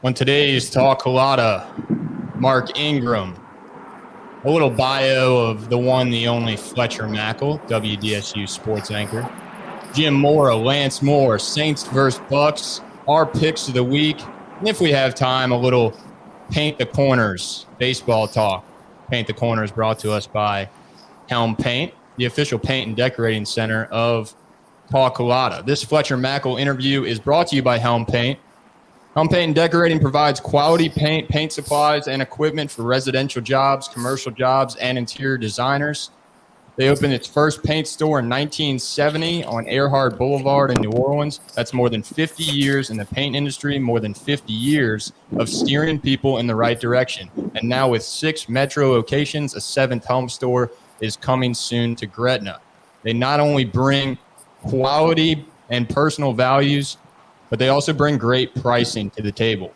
On today's TalkCulotta, Mark Ingram, a little bio of the one, the only Fletcher Mackel, Wdsu sports anchor. Jim Mora, Lance Moore, Saints versus Bucks, our picks of the week. And if we have time, a little Paint the Corners baseball talk. Paint the Corners brought to us by Helm Paint, the official paint and decorating center of TalkCulotta. This Fletcher Mackel interview is brought to you by Helm Paint. Helm Paint and Decorating provides quality paint, paint supplies, and equipment for residential jobs, commercial jobs, and interior designers. They opened its first paint store in 1970 on Earhart Boulevard in New Orleans. That's more than 50 years in the paint industry, more than 50 years of steering people in the right direction. And now with 6 metro locations, a 7th home store is coming soon to Gretna. They not only bring quality and personal values, but they also bring great pricing to the table.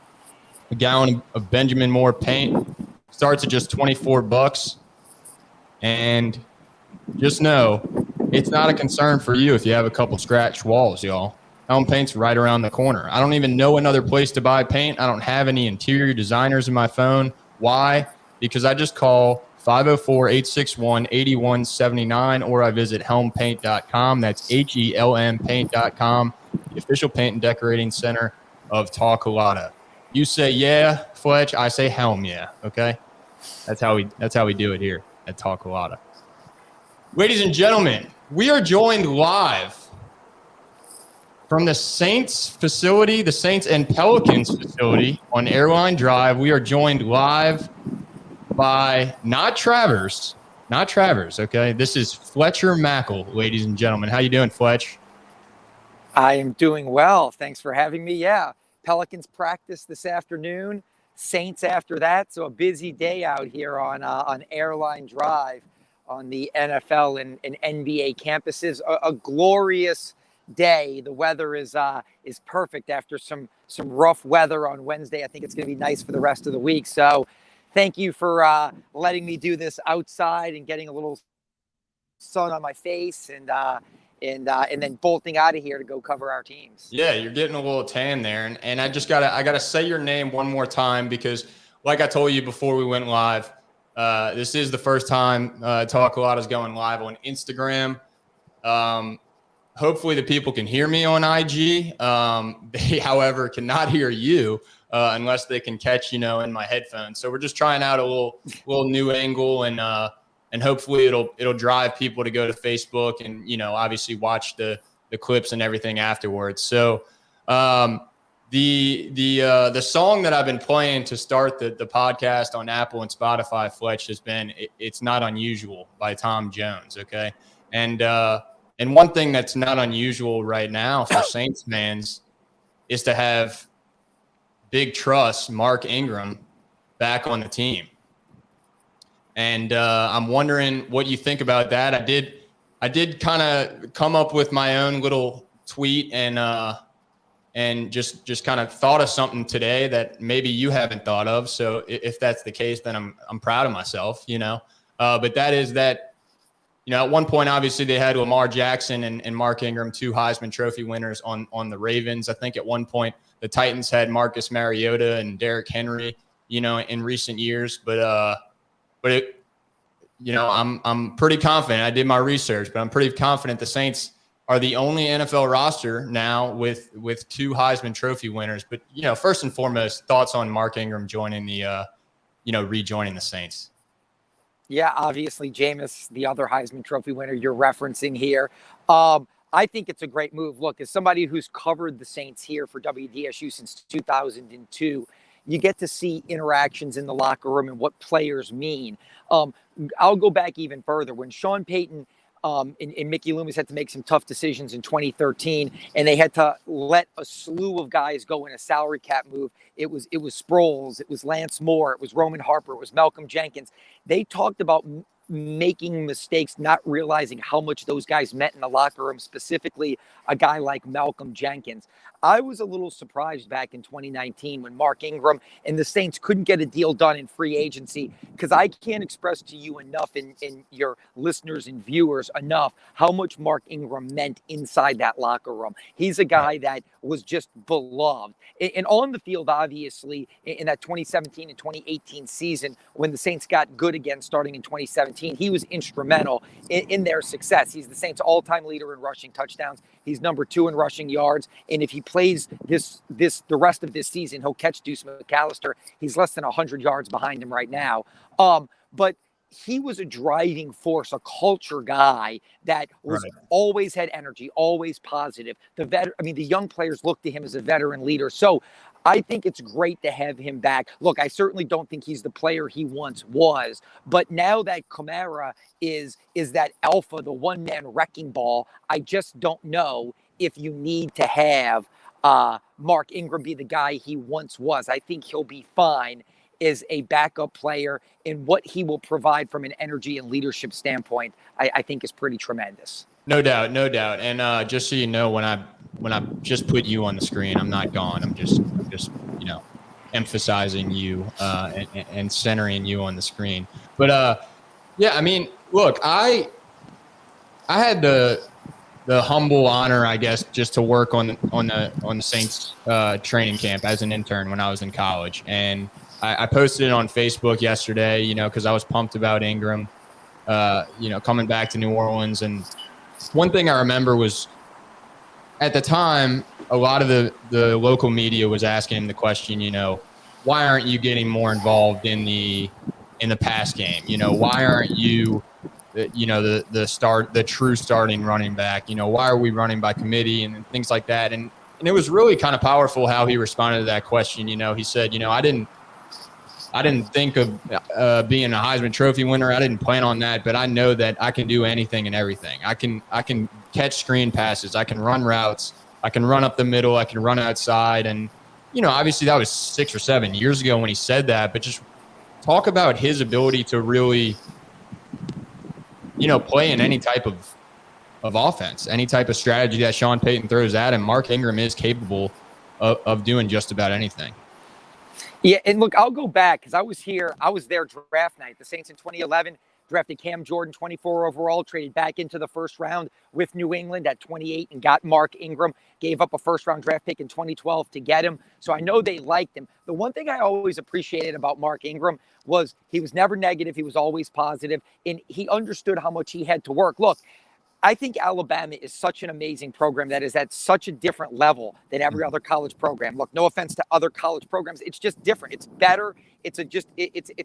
A gallon of Benjamin Moore paint starts at just $24. And just know, it's not a concern for you if you have a couple scratched walls, y'all. Helm Paint's right around the corner. I don't even know another place to buy paint. I don't have any interior designers in my phone. Why? Because I just call 504-861-8179, or I visit helmpaint.com. That's HELM paint.com, the official paint and decorating center of TalkCulotta. You say yeah, Fletch. I say helm yeah. Okay, that's how we do it here at TalkCulotta. Ladies and gentlemen, we are joined live from the Saints facility, the Saints and Pelicans facility on Airline Drive. We are joined live by not Travers, okay? This is Fletcher Mackel, ladies and gentlemen. How you doing, Fletch? I am doing well. Thanks for having me. Yeah, Pelicans practice this afternoon, Saints after that. So a busy day out here on Airline Drive on the NFL and NBA campuses. A glorious day. The weather is perfect after some rough weather on Wednesday. I think it's going to be nice for the rest of the week. So thank you for letting me do this outside and getting a little sun on my face and then bolting out of here to go cover our teams. Yeah, you're getting a little tan there. And I gotta say your name one more time because, like I told you before we went live, this is the first time TalkCulotta is going live on Instagram. Hopefully the people can hear me on IG. They, however, cannot hear you unless they can catch, in my headphones. So we're just trying out a little new angle, and hopefully it'll drive people to go to Facebook and, obviously watch the clips and everything afterwards. So the song that I've been playing to start the podcast on Apple and Spotify, Fletch, has been It's Not Unusual by Tom Jones. Okay. And one thing that's not unusual right now for Saints fans is to have big trust Mark Ingram back on the team. And I'm wondering what you think about that. I did kind of come up with my own little tweet and just kind of thought of something today that maybe you haven't thought of. So if that's the case, then I'm proud of myself, but that is that, at one point, obviously they had Lamar Jackson and Mark Ingram, 2 Heisman Trophy winners on the Ravens. I think at one point the Titans had Marcus Mariota and Derrick Henry, in recent years, but I'm pretty confident. I did my research, but I'm pretty confident the Saints are the only NFL roster now with 2 Heisman Trophy winners. But, first and foremost, thoughts on Mark Ingram joining rejoining the Saints. Yeah, obviously, Jameis, the other Heisman Trophy winner you're referencing here. I think it's a great move. Look, as somebody who's covered the Saints here for WDSU since 2002, you get to see interactions in the locker room and what players mean. I'll go back even further. When Sean Payton and Mickey Loomis had to make some tough decisions in 2013, and they had to let a slew of guys go in a salary cap move. It was Sproles, it was Lance Moore, it was Roman Harper, it was Malcolm Jenkins. They talked about making mistakes, not realizing how much those guys meant in the locker room, specifically a guy like Malcolm Jenkins. I was a little surprised back in 2019 when Mark Ingram and the Saints couldn't get a deal done in free agency, because I can't express to you enough, in your listeners and viewers enough, how much Mark Ingram meant inside that locker room. He's a guy that was just beloved. And on the field, obviously, in that 2017 and 2018 season, when the Saints got good again starting in 2017, he was instrumental in their success. He's the Saints' all-time leader in rushing touchdowns. He's number 2 in rushing yards. And if he plays the rest of this season, he'll catch Deuce McAllister. He's less than 100 yards behind him right now. But he was a driving force, a culture guy that was always had energy, always positive. The young players look to him as a veteran leader. So I think it's great to have him back. Look, I certainly don't think he's the player he once was, but now that Kamara is that alpha, the one-man wrecking ball, I just don't know if you need to have Mark Ingram be the guy he once was. I think he'll be fine as a backup player, and what he will provide from an energy and leadership standpoint, I think is pretty tremendous. No doubt, no doubt. And just so you know, when I just put you on the screen, I'm not gone. I'm just emphasizing you and centering you on the screen. But yeah, I mean, look, I had the humble honor, I guess, just to work on the Saints training camp as an intern when I was in college, and I posted it on Facebook yesterday, because I was pumped about Ingram, coming back to New Orleans. And one thing I remember was, at the time, a lot of the local media was asking him the question, why aren't you getting more involved in the pass game? Why aren't you, the true starting running back? Why are we running by committee and things like that? And it was really kind of powerful how he responded to that question. He said, I didn't think of being a Heisman Trophy winner. I didn't plan on that, but I know that I can do anything and everything. I can catch screen passes. I can run routes. I can run up the middle. I can run outside. And, obviously that was 6 or 7 years ago when he said that, but just talk about his ability to really, play in any type of offense, any type of strategy that Sean Payton throws at him. Mark Ingram is capable of doing just about anything. Yeah, and look, I'll go back because I was there draft night. The Saints in 2011 drafted Cam Jordan, 24 overall, traded back into the first round with New England at 28 and got Mark Ingram, gave up a first-round draft pick in 2012 to get him. So I know they liked him. The one thing I always appreciated about Mark Ingram was he was never negative. He was always positive, and he understood how much he had to work. Look, I think Alabama is such an amazing program that is at such a different level than every other college program. Look, no offense to other college programs. It's just different. It's better. It's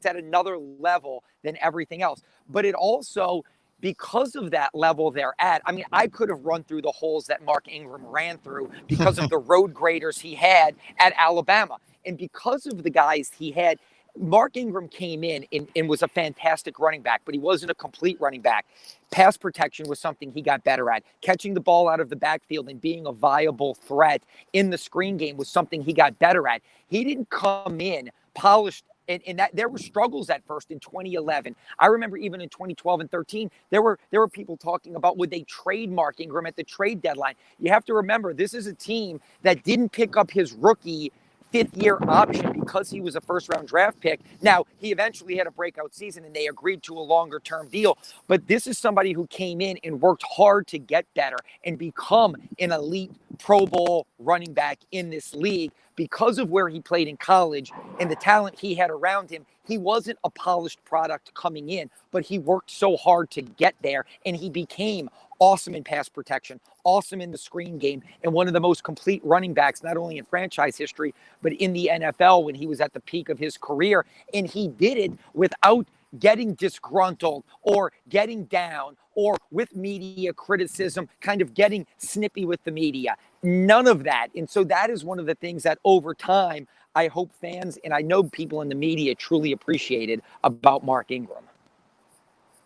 at another level than everything else. But it also, because of that level they're at, I mean, I could have run through the holes that Mark Ingram ran through because of the road graders he had at Alabama. And because of the guys he had, Mark Ingram came in and was a fantastic running back, but he wasn't a complete running back. Pass protection was something he got better at. Catching the ball out of the backfield and being a viable threat in the screen game was something he got better at. He didn't come in polished, and that there were struggles at first in 2011. I remember even in 2012 and 13, there were people talking about would they trade Mark Ingram at the trade deadline. You have to remember, this is a team that didn't pick up his rookie fifth-year option because he was a first-round draft pick. Now, he eventually had a breakout season, and they agreed to a longer-term deal. But this is somebody who came in and worked hard to get better and become an elite Pro Bowl running back in this league because of where he played in college and the talent he had around him. He wasn't a polished product coming in, but he worked so hard to get there, and he became awesome in pass protection, awesome in the screen game, and one of the most complete running backs, not only in franchise history, but in the NFL when he was at the peak of his career. And he did it without getting disgruntled or getting down or with media criticism, kind of getting snippy with the media. None of that. And so that is one of the things that over time, I hope fans and I know people in the media truly appreciated about Mark Ingram.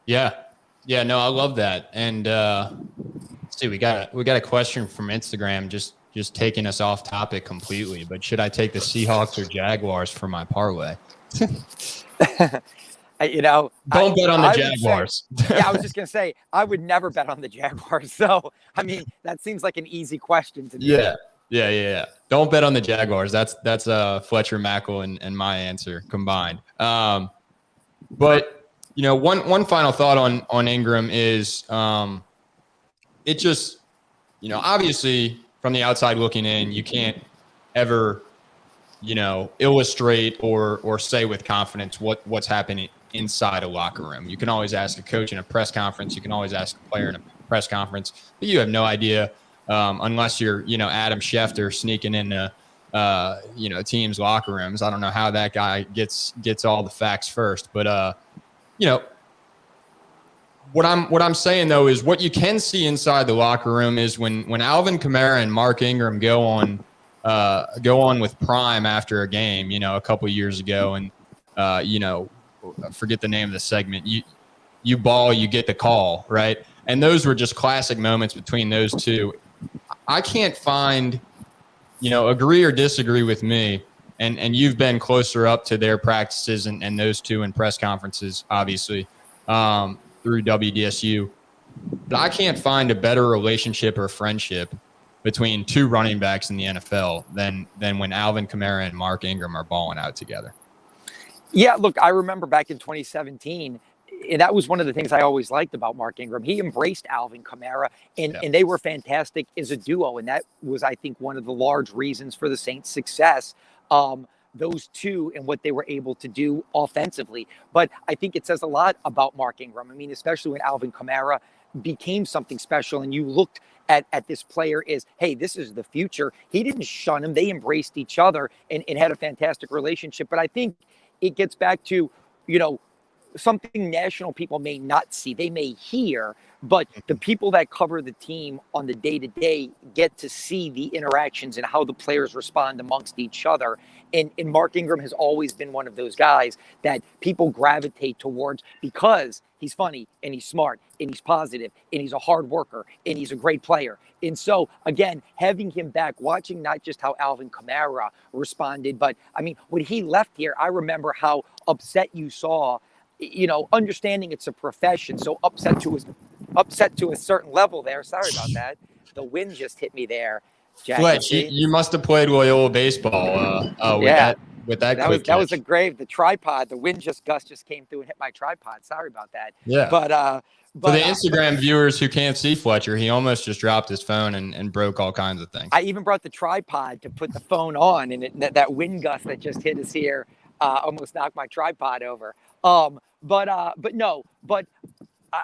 Yeah, no, I love that. And let's see, we got a question from Instagram, just taking us off topic completely. But should I take the Seahawks or Jaguars for my parlay? Don't bet on the I would say- Jaguars. yeah, I was just going to say, I would never bet on the Jaguars. So, I mean, that seems like an easy question to me. Yeah. Don't bet on the Jaguars. That's Fletcher, Mackel, and my answer combined. But one final thought on Ingram is it just obviously from the outside looking in, you can't ever illustrate or say with confidence what's happening inside a locker room. You can always ask a coach in a press conference. You can always ask a player in a press conference, but you have no idea unless you're, Adam Schefter sneaking into, teams' locker rooms. I don't know how that guy gets all the facts first, but what I'm saying though is what you can see inside the locker room is when Alvin Kamara and Mark Ingram go on with Prime after a game, a couple of years ago, and I forget the name of the segment. You ball, you get the call, right? And those were just classic moments between those two. I can't find, agree or disagree with me, and you've been closer up to their practices and those two in press conferences, obviously, through WDSU. But I can't find a better relationship or friendship between two running backs in the NFL than when Alvin Kamara and Mark Ingram are balling out together. Yeah, look, I remember back in 2017, and that was one of the things I always liked about Mark Ingram. He embraced Alvin Kamara, and they were fantastic as a duo, and that was, I think, one of the large reasons for the Saints' success. Those two and what they were able to do offensively. But I think it says a lot about Mark Ingram. I mean, especially when Alvin Kamara became something special and you looked at this player as, hey, this is the future. He didn't shun him. They embraced each other and had a fantastic relationship. But I think it gets back to, something national people may not see. They may hear, but the people that cover the team on the day-to-day get to see the interactions and how the players respond amongst each other. And Mark Ingram has always been one of those guys that people gravitate towards because he's funny and he's smart and he's positive and he's a hard worker and he's a great player. And so, again, having him back, watching not just how Alvin Kamara responded, but, I mean, when he left here, I remember how upset you saw, understanding it's a profession, so upset to a certain level there. Sorry about that. The wind just hit me there. Jack, Fletch, you must have played Loyola baseball with that quick catch. That was a grave. The tripod, the wind gust just came through and hit my tripod. Sorry about that. Yeah. But for the Instagram viewers who can't see Fletcher, he almost just dropped his phone and broke all kinds of things. I even brought the tripod to put the phone on, and that wind gust that just hit us here almost knocked my tripod over. But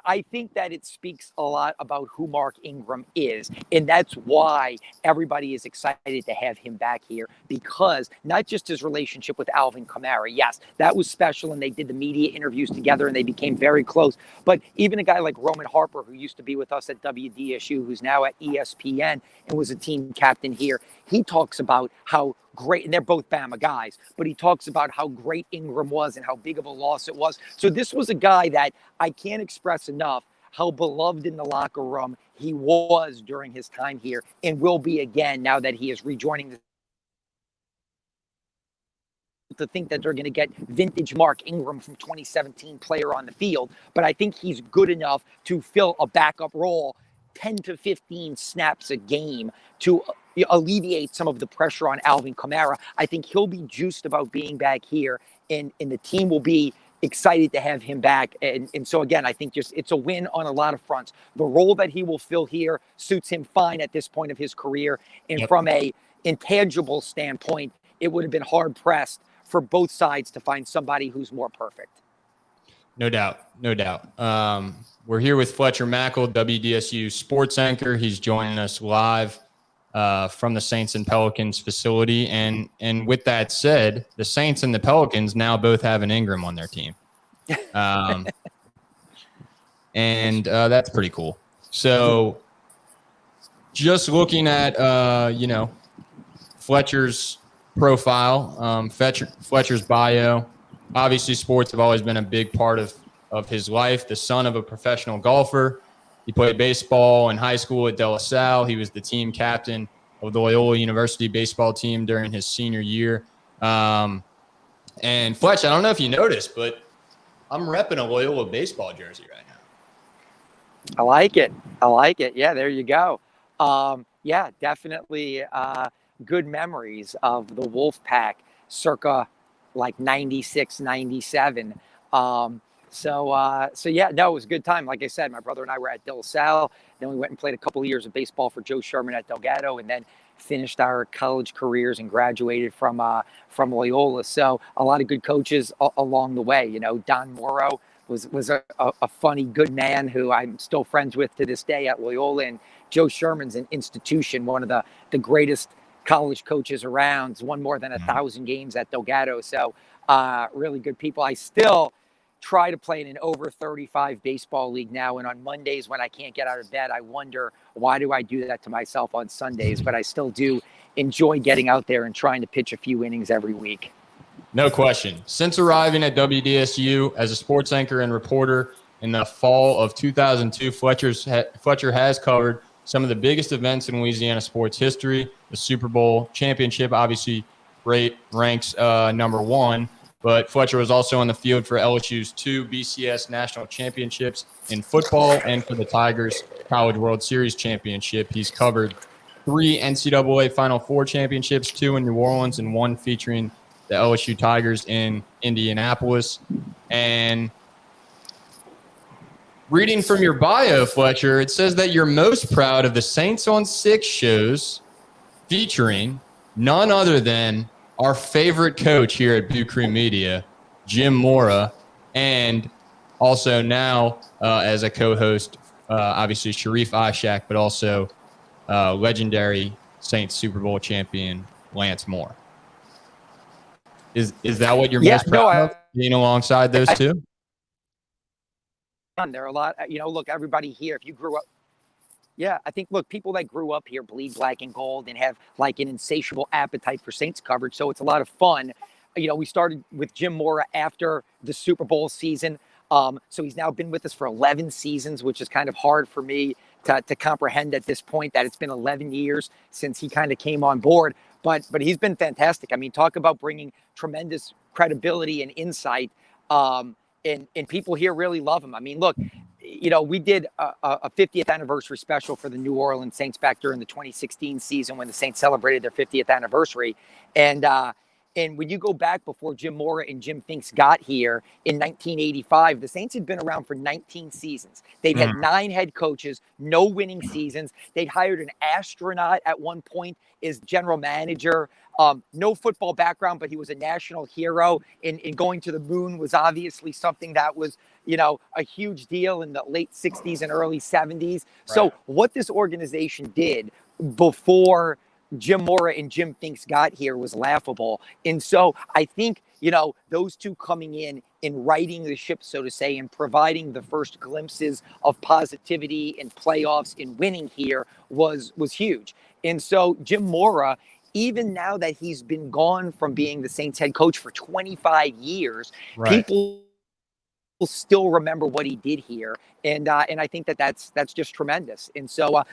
I think that it speaks a lot about who Mark Ingram is. And that's why everybody is excited to have him back here, because not just his relationship with Alvin Kamara. Yes, that was special. And they did the media interviews together and they became very close. But even a guy like Roman Harper, who used to be with us at WDSU, who's now at ESPN and was a team captain here, he talks about how great, and they're both Bama guys, but he talks about how great Ingram was and how big of a loss it was. So this was a guy that I can't express enough how beloved in the locker room he was during his time here and will be again now that he is rejoining the to think that they're going to get vintage Mark Ingram from 2017 player on the field, but I think he's good enough to fill a backup role 10 to 15 snaps a game to alleviate some of the pressure on Alvin Kamara. I think he'll be juiced about being back here, and the team will be excited to have him back. And so, again, I think just it's a win on a lot of fronts. The role that he will fill here suits him fine at this point of his career. And from a intangible standpoint, it would have been hard-pressed for both sides to find somebody who's more perfect. No doubt. We're here with Fletcher Mackel, WDSU sports anchor. He's joining us live from the Saints and Pelicans facility. And with that said, the Saints and the Pelicans now both have an Ingram on their team. And that's pretty cool. So just looking at, Fletcher's profile, Fletcher's bio, obviously sports have always been a big part of his life. The son of a professional golfer. He played baseball in high school at De La Salle. He was the team captain of the Loyola University baseball team during his senior year. And Fletch, I don't know if you noticed, but I'm repping a Loyola baseball jersey right now. I like it. I like it. Yeah, there you go. Yeah, definitely good memories of the Wolf Pack circa like 96, 97. So yeah, no, it was a good time. Like I said, my brother and I were at De La Salle. Then we went and played a couple of years of baseball for Joe Sherman at Delgado, and then finished our college careers and graduated from Loyola. So a lot of good coaches along the way. You know, Don Morrow was a funny, good man who I'm still friends with to this day at Loyola. And Joe Sherman's an institution, one of the greatest college coaches around. Won more than 1,000 games at Delgado. So really good people. I still try to play in an over 35 baseball league now. And on Mondays when I can't get out of bed, I wonder, why do I do that to myself on Sundays? But I still do enjoy getting out there and trying to pitch a few innings every week. No question. Since arriving at WDSU as a sports anchor and reporter in the fall of 2002, Fletcher has covered some of the biggest events in Louisiana sports history. The Super Bowl championship obviously ranks number one, but Fletcher was also on the field for LSU's 2 BCS national championships in football and for the Tigers College World Series championship. He's covered 3 NCAA Final Four championships, 2 in New Orleans and 1 featuring the LSU Tigers in Indianapolis. And reading from your bio, Fletcher, it says that you're most proud of the Saints on 6 shows featuring none other than our favorite coach here at Blue Crew Media, Jim Mora, and also now as a co-host, obviously Sharif Ishak, but also legendary Saints Super Bowl champion Lance Moore. Is that what you're most proud of, being alongside those two? There are a lot, look, everybody here, if you grew up, I think, look, people that grew up here bleed black and gold and have like an insatiable appetite for Saints coverage. So it's a lot of fun. We started with Jim Mora after the Super Bowl season. So he's now been with us for 11 seasons, which is kind of hard for me to comprehend at this point, that it's been 11 years since he kind of came on board. But he's been fantastic. I mean, talk about bringing tremendous credibility and insight. And people here really love him. I mean, look, we did a 50th anniversary special for the New Orleans Saints back during the 2016 season when the Saints celebrated their 50th anniversary. And when you go back before Jim Mora and Jim Finks got here in 1985, the Saints had been around for 19 seasons. They'd had 9 head coaches, no winning seasons. They'd hired an astronaut at one point as general manager. No football background, but he was a national hero. And going to the moon was obviously something that was, a huge deal in the late 60s and early 70s. Right. So what this organization did before Jim Mora and Jim Finks got here was laughable. And so I think, those two coming in and righting the ship, so to say, and providing the first glimpses of positivity and playoffs and winning here was huge. And so Jim Mora, even now that he's been gone from being the Saints head coach for 25 years, people still remember what he did here, and I think that's just tremendous. And so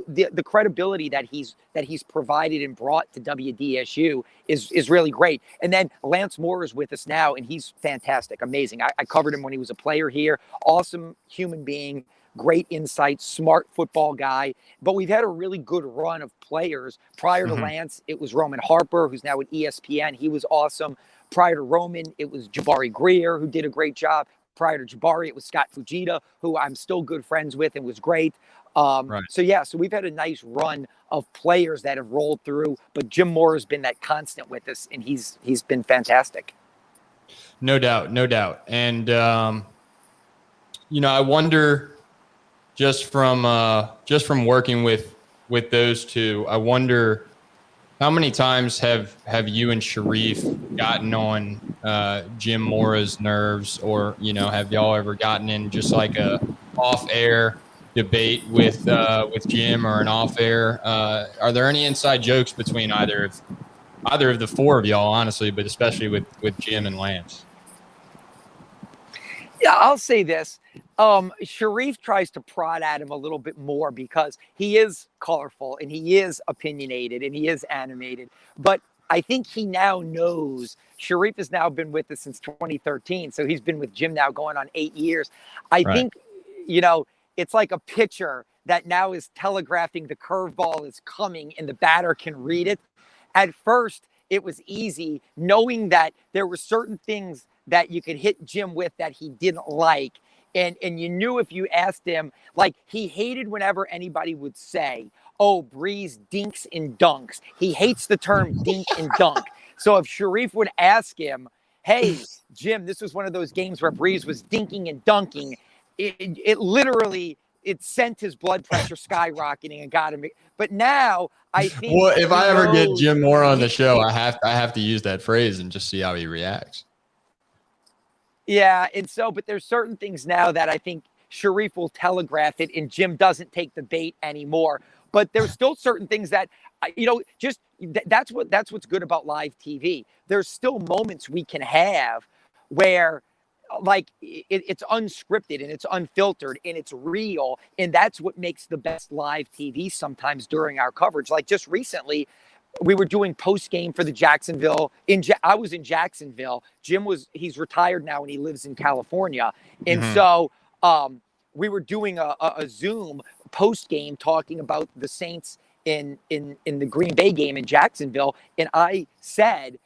the credibility that he's provided and brought to WDSU is really great. And then Lance Moore is with us now, and he's fantastic, amazing. I covered him when he was a player here. Awesome human being, great insight, smart football guy. But we've had a really good run of players. Prior to Lance, it was Roman Harper, who's now at ESPN. He was awesome. Prior to Roman, it was Jabari Greer, who did a great job. Prior to Jabari, it was Scott Fujita, who I'm still good friends with and was great. So we've had a nice run of players that have rolled through, but Jim Moore has been that constant with us, and he's been fantastic. No doubt. And, I wonder, just from working with those two, I wonder how many times have you and Sharif gotten on Jim Mora's nerves, or have y'all ever gotten in just like a off-air debate with Jim, or an off-air? Are there any inside jokes between either of the four of y'all, honestly, but especially with Jim and Lance? Yeah, I'll say this. Sharif tries to prod at him a little bit more because he is colorful and he is opinionated and he is animated. But I think he now knows. Sharif has now been with us since 2013. So he's been with Jim now going on 8 years. I think, it's like a pitcher that now is telegraphing the curveball is coming and the batter can read it. At first, it was easy knowing that there were certain things that you could hit Jim with that he didn't like. And you knew if you asked him, like he hated whenever anybody would say, oh, Breeze dinks and dunks. He hates the term dink and dunk. So if Sharif would ask him, hey, Jim, this was one of those games where Breeze was dinking and dunking, it literally, it sent his blood pressure skyrocketing and got him. But now I think. Well, if I ever get Jim Moore on the show, I have to use that phrase and just see how he reacts. Yeah, and so, but there's certain things now that I think Sharif will telegraph it, and Jim doesn't take the bait anymore. But there's still certain things that, that's what's good about live TV. There's still moments we can have where, like, it's unscripted and it's unfiltered and it's real, and that's what makes the best live TV sometimes during our coverage. Like just recently, we were doing post game for the Jacksonville. I was in Jacksonville. Jim he's retired now and he lives in California. And so we were doing a Zoom post game talking about the Saints in the Green Bay game in Jacksonville. And I said,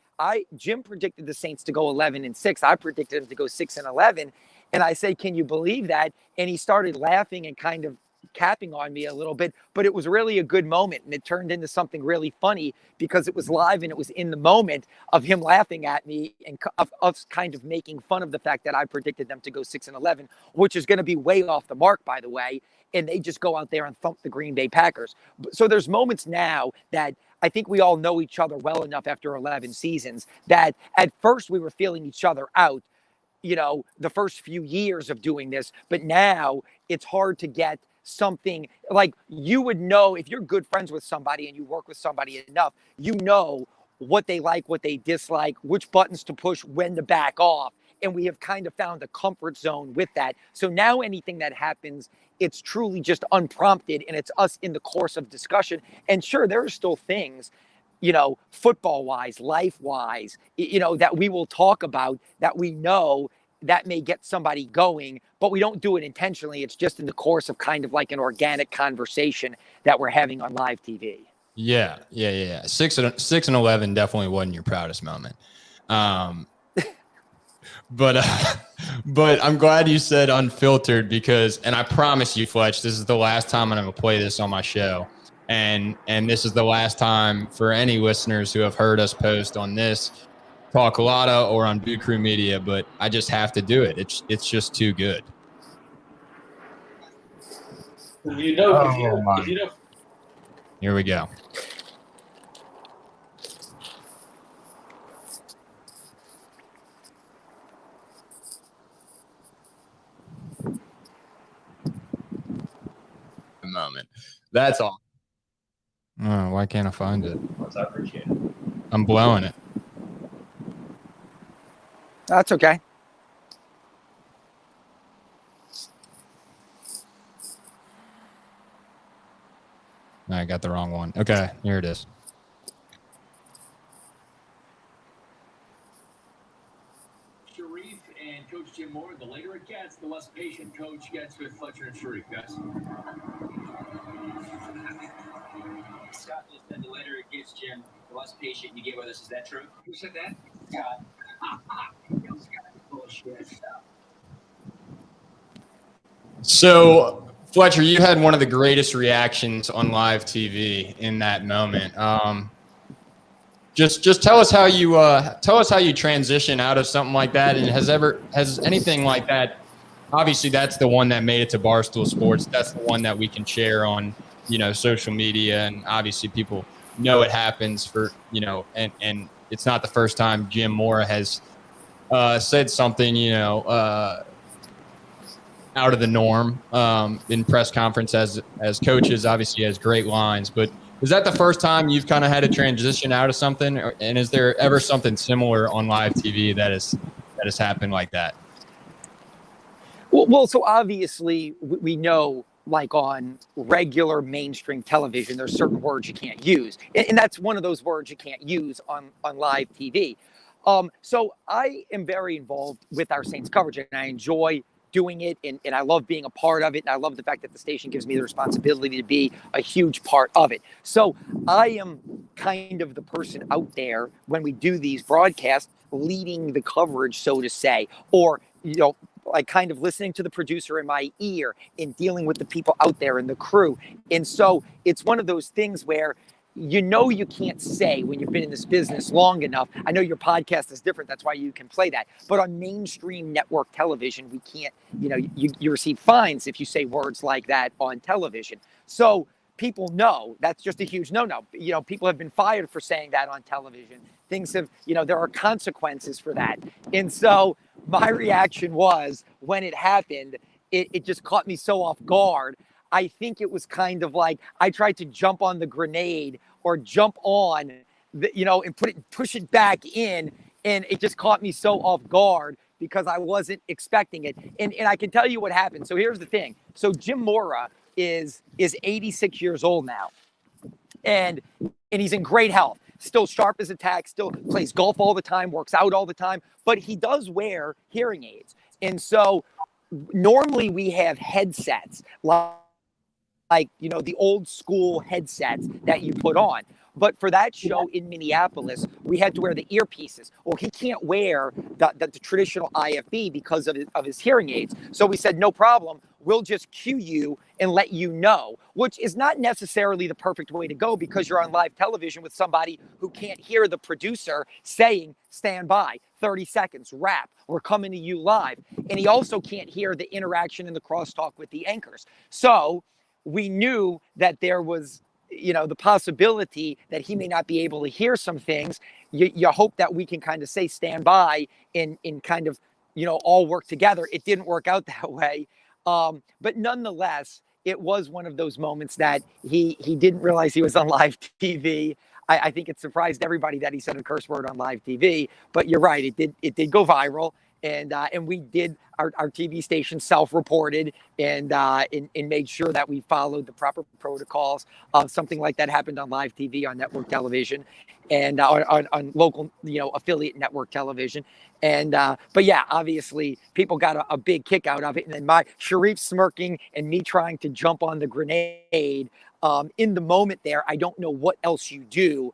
Jim predicted the Saints to go 11-6. I predicted them to go 6-11. And I said, can you believe that? And he started laughing and kind of capping on me a little bit, but it was really a good moment, and it turned into something really funny because it was live and it was in the moment of him laughing at me and of us kind of making fun of the fact that I predicted them to go 6-11, which is going to be way off the mark, by the way, and they just go out there and thump the Green Bay Packers. So there's moments now that I think we all know each other well enough after 11 seasons that at first we were feeling each other out, the first few years of doing this, but now it's hard to get something like you would know if you're good friends with somebody and you work with somebody enough, what they like, what they dislike, which buttons to push, when to back off. And we have kind of found a comfort zone with that. So now anything that happens, it's truly just unprompted and it's us in the course of discussion. And sure, there are still things, football wise, life wise, that we will talk about that we know that may get somebody going, but we don't do it intentionally. It's just in the course of kind of like an organic conversation that we're having on live TV. Yeah. 6-11 definitely wasn't your proudest moment. But I'm glad you said unfiltered because, and I promise you, Fletch, this is the last time I'm going to play this on my show. And this is the last time for any listeners who have heard us post on this TalkCulotta or on Boo Crew Media, but I just have to do it. It's just too good. Here we go. A moment. That's all. Oh, why can't I find it? I appreciate it. I'm blowing it. That's okay. I got the wrong one. Okay, here it is. Sharif and Coach Jim Moore, the later it gets, the less patient Coach gets with Fletcher and Sharif, guys. Scott just said the later it gets, Jim, the less patient you get with us. Is that true? Who said that? Scott. Bullshit. So, Fletcher, you had one of the greatest reactions on live TV in that moment. Just tell us how you transition out of something like that, and has anything like that? Obviously, that's the one that made it to Barstool Sports. That's the one that we can share on social media, and obviously people know it happens for and it's not the first time Jim Moore has said something out of the norm in press conference as coaches. Obviously has great lines, but is that the first time you've kind of had to transition out of something, and is there ever something similar on live TV that has happened like that? Well, so obviously we know like on regular mainstream television, there's certain words you can't use. And that's one of those words you can't use on live TV. So I am very involved with our Saints coverage, and I enjoy doing it, and I love being a part of it, and I love the fact that the station gives me the responsibility to be a huge part of it. So I am kind of the person out there when we do these broadcasts leading the coverage, so to say, or, you know, like kind of listening to the producer in my ear and dealing with the people out there and the crew. And so it's one of those things where you know you can't say when you've been in this business long enough. I know your podcast is different. That's why you can play that. But on mainstream network television, we can't, you know, you receive fines if you say words like that on television. So people know that's just a huge no-no. You know, people have been fired for saying that on television. Things have, you know, there are consequences for that. And so my reaction was when it happened, it just caught me so off guard. I think it was kind of like I tried to jump on the grenade or jump on, you know, and push it back in. And it just caught me so off guard because I wasn't expecting it. And I can tell you what happened. So here's the thing. So Jim Mora is 86 years old now. And he's in great health, still sharp as a tack, still plays golf all the time, works out all the time, but he does wear hearing aids. And so normally we have headsets like, you know, the old school headsets that you put on. But for that show in Minneapolis, we had to wear the earpieces. Well, he can't wear the traditional IFB because of his hearing aids. So we said, no problem. We'll just cue you and let you know, which is not necessarily the perfect way to go because you're on live television with somebody who can't hear the producer saying, stand by, 30 seconds, wrap, we're coming to you live. And he also can't hear the interaction in the crosstalk with the anchors. So we knew that there was, you know, the possibility that he may not be able to hear some things. You hope that we can kind of say stand by and kind of, you know, all work together. It didn't work out that way. But nonetheless, it was one of those moments that he didn't realize he was on live TV. I think it surprised everybody that he said a curse word on live TV. But you're right, it did go viral. And we did, our TV station self-reported and made sure that we followed the proper protocols. Something like that happened on live TV, on network television, and on local, you know, affiliate network television. And but yeah, obviously people got a big kick out of it. And then my Sharif smirking and me trying to jump on the grenade in the moment there. I don't know what else you do.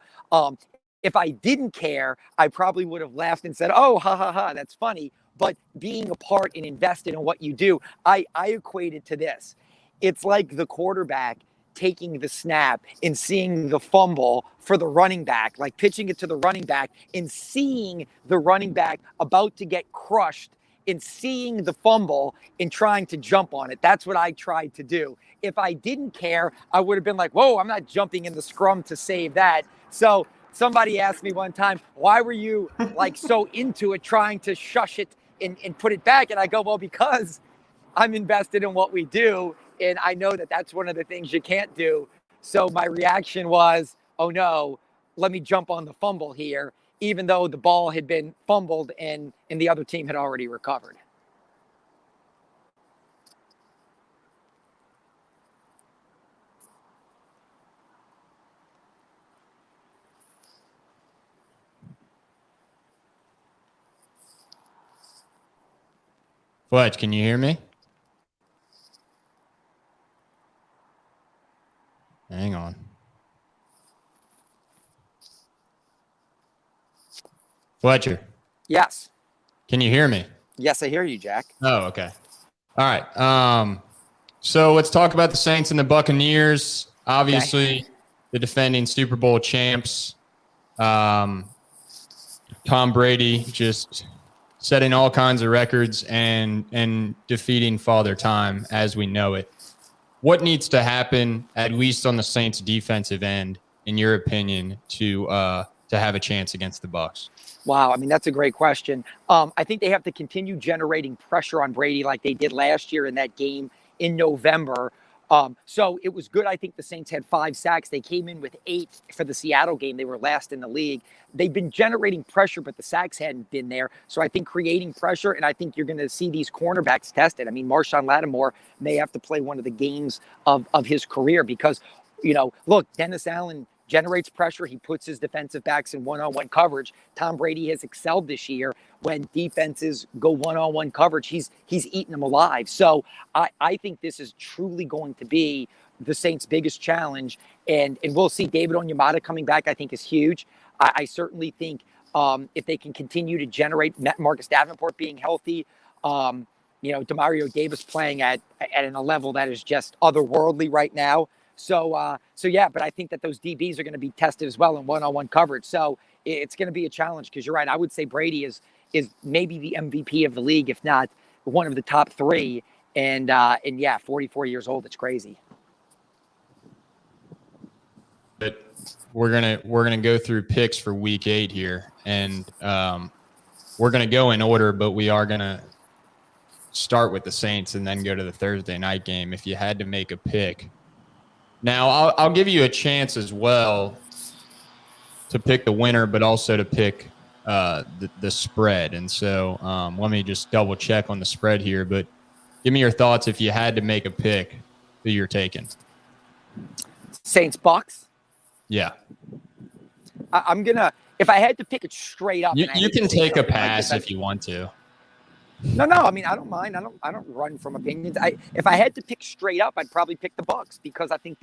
If I didn't care, I probably would have laughed and said, oh, ha, ha, ha, that's funny. But being a part and invested in what you do, I equate it to this. It's like the quarterback taking the snap and seeing the fumble for the running back, like pitching it to the running back and seeing the running back about to get crushed and seeing the fumble and trying to jump on it. That's what I tried to do. If I didn't care, I would have been like, whoa, I'm not jumping in the scrum to save that. So somebody asked me one time, why were you like so into it, trying to shush it and put it back? And I go, well, because I'm invested in what we do. And I know that that's one of the things you can't do. So my reaction was, oh no, let me jump on the fumble here, even though the ball had been fumbled and the other team had already recovered. Fletch, can you hear me? Hang on. Fletcher. Yes. Can you hear me? Yes, I hear you, Jack. Oh, okay. All right. So let's talk about the Saints and the Buccaneers. Obviously, the defending Super Bowl champs. Tom Brady just setting all kinds of records and defeating Father Time as we know it. What needs to happen, at least on the Saints' defensive end, in your opinion, to have a chance against the Bucs? Wow, I mean, that's a great question. I think they have to continue generating pressure on Brady like they did last year in that game in November. So it was good. I think the Saints had 5 sacks. They came in with 8 for the Seattle game. They were last in the league. They've been generating pressure, but the sacks hadn't been there. So I think creating pressure, and I think you're going to see these cornerbacks tested. I mean, Marshawn Lattimore may have to play one of the games of his career because, look, Dennis Allen generates pressure. He puts his defensive backs in one-on-one coverage. Tom Brady has excelled this year when defenses go one-on-one coverage. He's eaten them alive. So I think this is truly going to be the Saints' biggest challenge. And we'll see. David Onyemata coming back, I think, is huge. I certainly think if they can continue to generate Marcus Davenport being healthy, Demario Davis playing at a level that is just otherworldly right now. So yeah, but I think that those DBs are going to be tested as well in one-on-one coverage. So it's going to be a challenge because you're right. I would say Brady is maybe the MVP of the league, if not one of the top 3. And yeah, 44 years old. It's crazy. But we're gonna go through picks for week 8 here, and we're gonna go in order, but we are gonna start with the Saints and then go to the Thursday night game. If you had to make a pick. Now, I'll give you a chance as well to pick the winner, but also to pick the spread. And so let me just double check on the spread here. But give me your thoughts if you had to make a pick who you're taking. Saints Bucks. Yeah. I'm going to – if I had to pick it straight up. You can take a pass if you want to. No. I mean, I don't mind. I don't run from opinions. If I had to pick straight up, I'd probably pick the Bucks because I think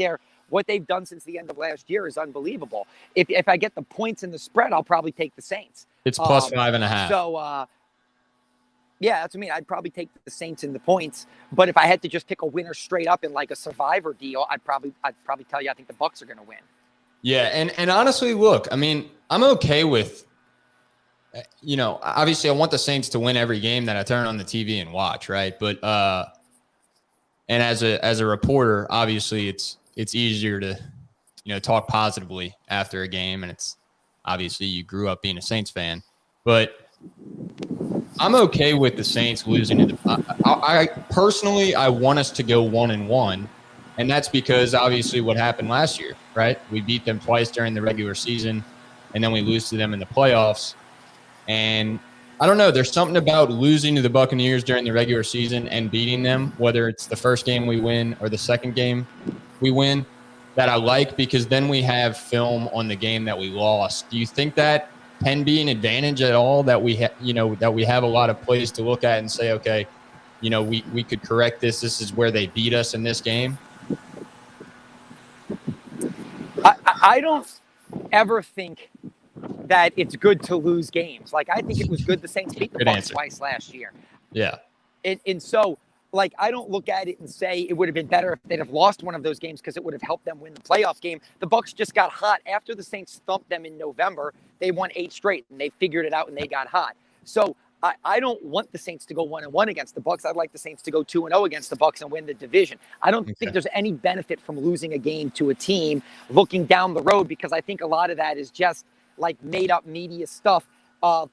what they've done since the end of last year is unbelievable. If I get the points in the spread, I'll probably take the Saints. It's plus 5.5. So yeah, that's what I mean. I'd probably take the Saints in the points. But if I had to just pick a winner straight up in like a survivor deal, I'd probably tell you I think the Bucks are going to win. Yeah, and honestly, look, I mean, I'm okay with. Obviously I want the Saints to win every game that I turn on the TV and watch, right? But and as a reporter, obviously it's easier to talk positively after a game, and it's obviously you grew up being a Saints fan. But I'm okay with the Saints losing to the I personally want us to go 1-1, and that's because obviously what happened last year, right? We beat them twice during the regular season, and then we lose to them in the playoffs. And I don't know, there's something about losing to the Buccaneers during the regular season and beating them, whether it's the first game we win or the second game we win, that I like because then we have film on the game that we lost. Do you think that can be an advantage at all that we that we have a lot of plays to look at and say, okay, we could correct this. This is where they beat us in this game. I don't ever think that it's good to lose games. Like, I think it was good the Saints beat the Bucs twice last year. Yeah. And so, like, I don't look at it and say it would have been better if they'd have lost one of those games because it would have helped them win the playoff game. The Bucs just got hot. After the Saints thumped them in November, they won 8 straight, and they figured it out, and they got hot. So I don't want the Saints to go 1-1 against the Bucs. I'd like the Saints to go 2-0 against the Bucs and win the division. I don't think there's any benefit from losing a game to a team looking down the road because I think a lot of that is just – like made up media stuff of,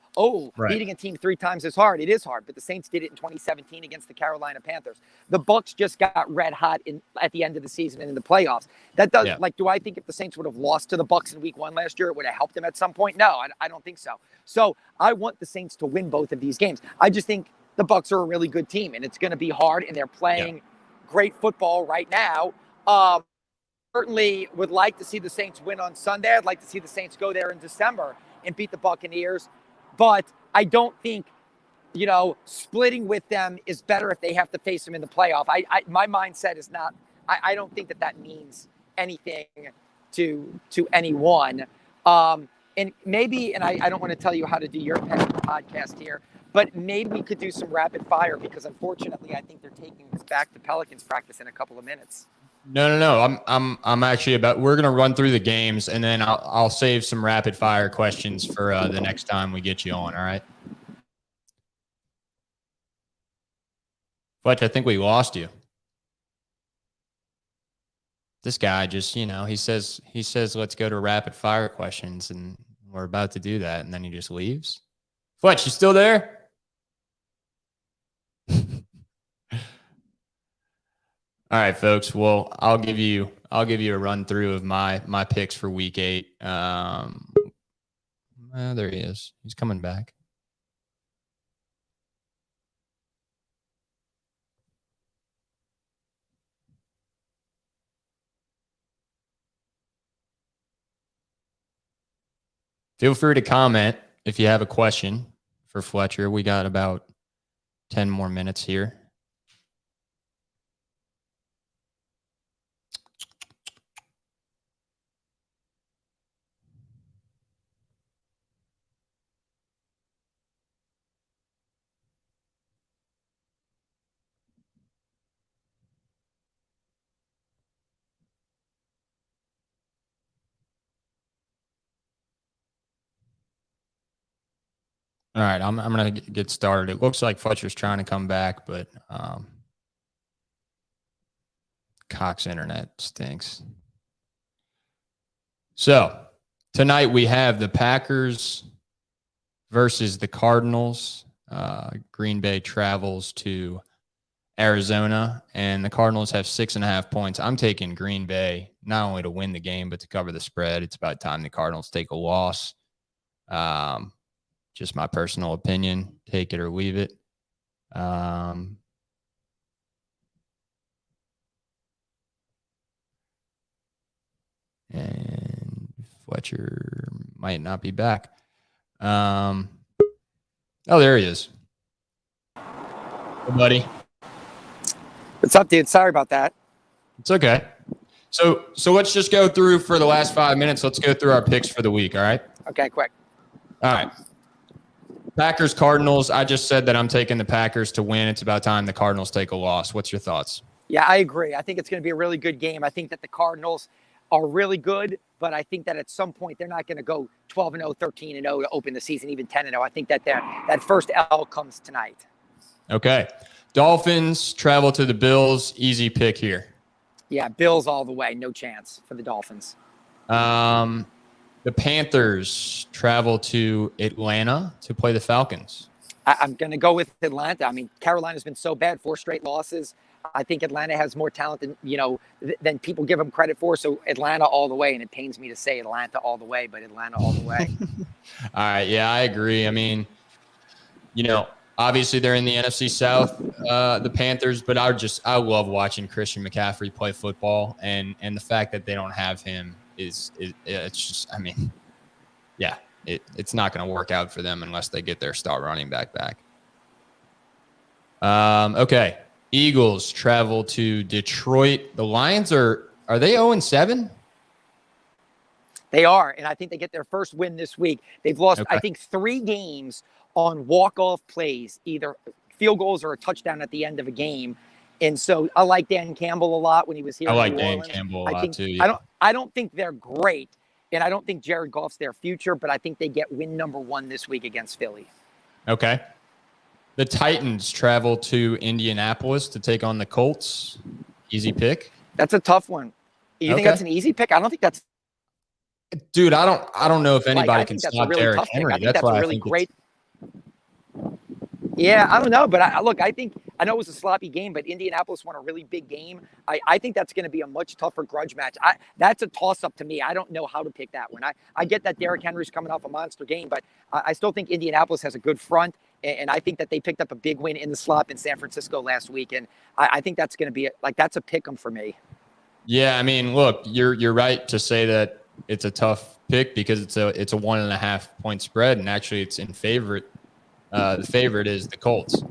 beating a team 3 times is hard. It is hard, but the Saints did it in 2017 against the Carolina Panthers. The Bucs just got red hot at the end of the season and in the playoffs. That does do I think if the Saints would have lost to the Bucs in week 1 last year, it would have helped them at some point? No, I don't think so. So I want the Saints to win both of these games. I just think the Bucs are a really good team and it's going to be hard and they're playing great football right now. Certainly would like to see the Saints win on Sunday. I'd like to see the Saints go there in December and beat the Buccaneers. But I don't think, splitting with them is better if they have to face them in the playoff. My mindset is not, I don't think that means anything to anyone. And maybe, and I don't want to tell you how to do your podcast here, but maybe we could do some rapid fire because unfortunately I think they're taking us back to Pelicans practice in a couple of minutes. No. I'm actually we're going to run through the games and then I'll save some rapid fire questions for the next time we get you on. All right. Fletch, I think we lost you. This guy just, he says, let's go to rapid fire questions and we're about to do that. And then he just leaves. Fletch, you still there? All right, folks. Well, I'll give you a run through of my picks for week 8. There he is. He's coming back. Feel free to comment if you have a question for Fletcher. We got about 10 more minutes here. All right, I'm going to get started. It looks like Fletcher's trying to come back, but Cox internet stinks. So tonight we have the Packers versus the Cardinals. Green Bay travels to Arizona, and the Cardinals have 6.5 points. I'm taking Green Bay not only to win the game, but to cover the spread. It's about time the Cardinals take a loss. Just my personal opinion. Take it or leave it. And Fletcher might not be back. Oh, there he is. Hey, buddy. What's up, dude? Sorry about that. It's okay. So let's just go through for the last 5 minutes. Let's go through our picks for the week. All right. Okay, quick. All right. Packers, Cardinals. I just said that I'm taking the Packers to win. It's about time the Cardinals take a loss. What's your thoughts? Yeah, I agree. I think it's going to be a really good game. I think that the Cardinals are really good, but I think that at some point they're not going to go 12-0, 13-0 to open the season, even 10-0. I think that that first L comes tonight. Okay. Dolphins travel to the Bills. Easy pick here. Yeah, Bills all the way. No chance for the Dolphins. The Panthers travel to Atlanta to play the Falcons. I'm going to go with Atlanta. I mean, Carolina's been so bad, 4 straight losses. I think Atlanta has more talent than people give them credit for. So Atlanta all the way, and it pains me to say Atlanta all the way, but Atlanta all the way. All right, yeah, I agree. I mean, obviously they're in the NFC South, the Panthers, but I love watching Christian McCaffrey play football, and the fact that they don't have him it's just, I mean, yeah, it's not going to work out for them unless they get their star running back. Okay. Eagles travel to Detroit. The Lions are they 0-7? They are, and I think they get their first win this week. They've lost, I think, 3 games on walk-off plays, either field goals or a touchdown at the end of a game. And so I like Dan Campbell a lot when he was here. I like Dan Campbell a lot too. Yeah. I don't think they're great, and I don't think Jared Goff's their future, but I think they get win number 1 this week against Philly. Okay. The Titans travel to Indianapolis to take on the Colts. Easy pick. That's a tough one. You think that's an easy pick? I don't think that's. Dude, I don't know if anybody can stop really Derrick Henry. That's why really great. Yeah, I don't know, but I know it was a sloppy game, but Indianapolis won a really big game. I think that's going to be a much tougher grudge match. That's a toss-up to me. I don't know how to pick that one. I get that Derrick Henry's coming off a monster game, but I still think Indianapolis has a good front, and I think that they picked up a big win in the slop in San Francisco last week, and I think that's going to be that's a pick 'em for me. Yeah, I mean, look, you're right to say that it's a tough pick because it's a 1.5 point spread, and actually it's in favorite. The favorite is the Colts,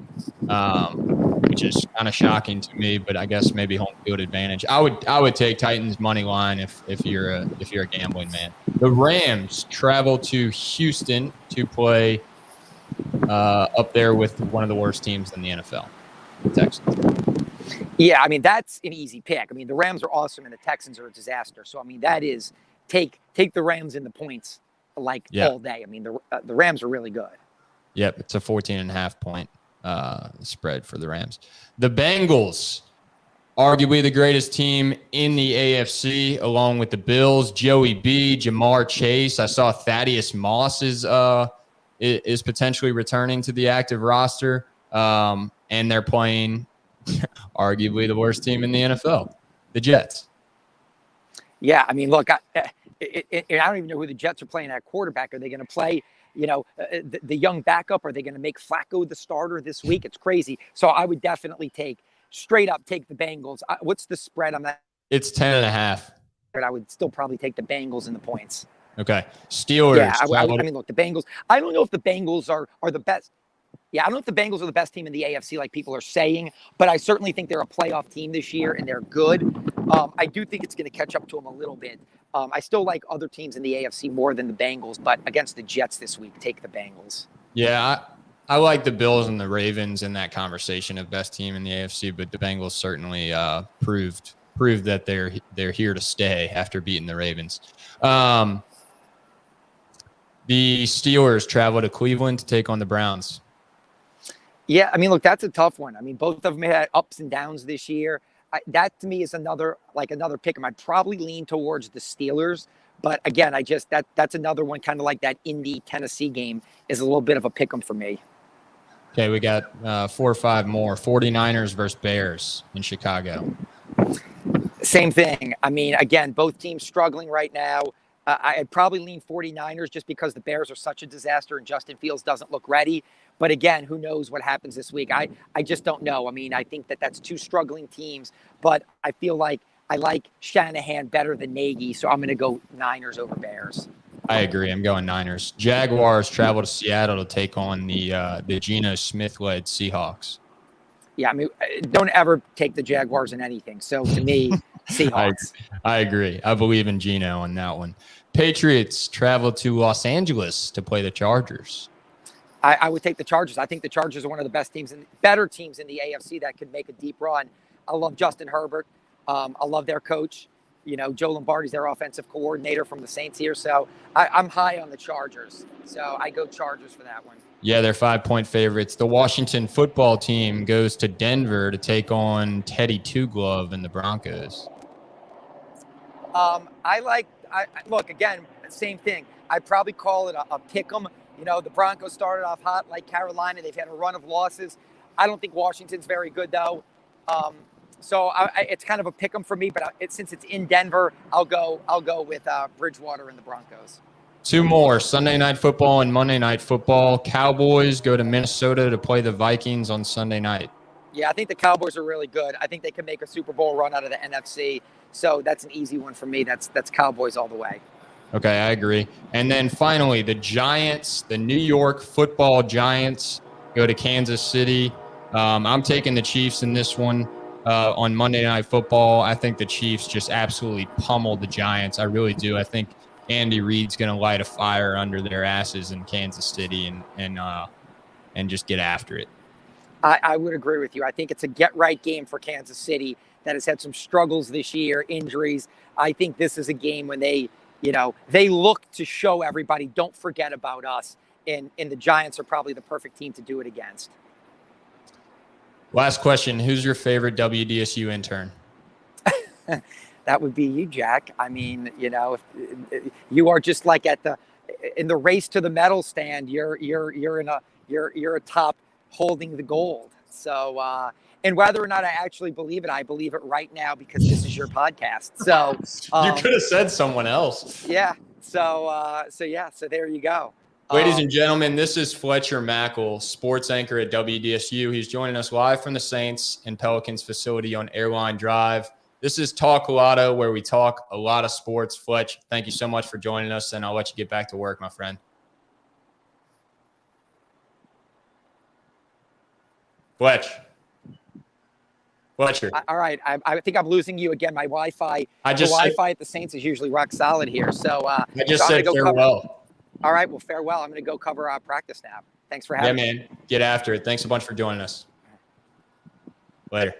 which is kind of shocking to me, but I guess maybe home field advantage. I would take Titans money line if you're a gambling man. The Rams travel to Houston to play up there with one of the worst teams in the NFL, the Texans. Yeah, I mean that's an easy pick. I mean the Rams are awesome and the Texans are a disaster. So I mean that is take the Rams in the points all day. I mean the Rams are really good. Yep, it's a 14.5 point spread for the Rams. The Bengals, arguably the greatest team in the AFC, along with the Bills. Joey B, Jamar Chase. I saw Thaddeus Moss is potentially returning to the active roster, and they're playing arguably the worst team in the NFL, the Jets. Yeah, I mean, look, I don't even know who the Jets are playing at quarterback. Are they going to play, the young backup? Are they going to make Flacco the starter this week? It's crazy. So I would definitely straight up take the Bengals. What's the spread on that? It's 10.5. But I would still probably take the Bengals in the points. Okay. Steelers. Yeah, I mean, look, the Bengals. I don't know if the Bengals are the best. Yeah, I don't know if the Bengals are the best team in the AFC like people are saying, but I certainly think they're a playoff team this year and they're good. I do think it's going to catch up to them a little bit. I still like other teams in the AFC more than the Bengals, but against the Jets this week, take the Bengals. Yeah, I like the Bills and the Ravens in that conversation of best team in the AFC, but the Bengals certainly proved that they're here to stay after beating the Ravens. The Steelers travel to Cleveland to take on the Browns. Yeah, I mean, look, that's a tough one. I mean, both of them had ups and downs this year. That to me is another pick 'em. I'd probably lean towards the Steelers, but again, that's another one kind of like that Indy Tennessee game is a little bit of a pick 'em for me. Okay, we got 4 or 5 more. 49ers versus Bears in Chicago. Same thing. I mean, again, both teams struggling right now. I'd probably lean 49ers just because the Bears are such a disaster and Justin Fields doesn't look ready. But again, who knows what happens this week? I just don't know. I mean, I think that's two struggling teams, but I feel like I like Shanahan better than Nagy, so I'm going to go Niners over Bears. I agree. I'm going Niners. Jaguars travel to Seattle to take on the Geno Smith-led Seahawks. Yeah, I mean, don't ever take the Jaguars in anything. So to me, Seahawks. I agree. I believe in Geno on that one. Patriots travel to Los Angeles to play the Chargers. I would take the Chargers. I think the Chargers are one of the better teams in the AFC that could make a deep run. I love Justin Herbert. I love their coach. Joe Lombardi's their offensive coordinator from the Saints here. So I'm high on the Chargers. So I go Chargers for that one. Yeah, they're 5-point favorites. The Washington football team goes to Denver to take on Teddy Two Glove and the Broncos. Look, again, same thing. I'd probably call it a pick 'em. The Broncos started off hot like Carolina. They've had a run of losses. I don't think Washington's very good, though. So it's kind of a pick 'em for me. But since it's in Denver, I'll go with Bridgewater and the Broncos. 2 more, Sunday Night Football and Monday Night Football. Cowboys go to Minnesota to play the Vikings on Sunday night. Yeah, I think the Cowboys are really good. I think they can make a Super Bowl run out of the NFC. So that's an easy one for me. That's Cowboys all the way. Okay, I agree. And then finally, the Giants, the New York Football Giants, go to Kansas City. I'm taking the Chiefs in this one on Monday Night Football. I think the Chiefs just absolutely pummeled the Giants. I really do. I think Andy Reid's going to light a fire under their asses in Kansas City and just get after it. I would agree with you. I think it's a get-right game for Kansas City that has had some struggles this year, injuries. I think this is a game when they look to show everybody, don't forget about us. And the Giants are probably the perfect team to do it against. Last question. Who's your favorite WDSU intern? That would be you, Jack. I mean, you are just like in the race to the medal stand, you're a top holding the gold. So, and whether or not I actually believe it, I believe it right now because this is your podcast. So you could have said someone else. Yeah. So there you go. Ladies and gentlemen, this is Fletcher Mackel, sports anchor at WDSU. He's joining us live from the Saints and Pelicans facility on Airline Drive. This is TalkCulotta, where we talk a lot of sports. Fletch, thank you so much for joining us, and I'll let you get back to work, my friend. Fletcher. All right. I think I'm losing you again. My Wi-Fi. Wi-Fi at the Saints is usually rock solid here. So I just said farewell. All right. Well, farewell. I'm going to go cover our practice now. Thanks for having me. Yeah, man. Get after it. Thanks a bunch for joining us. Later.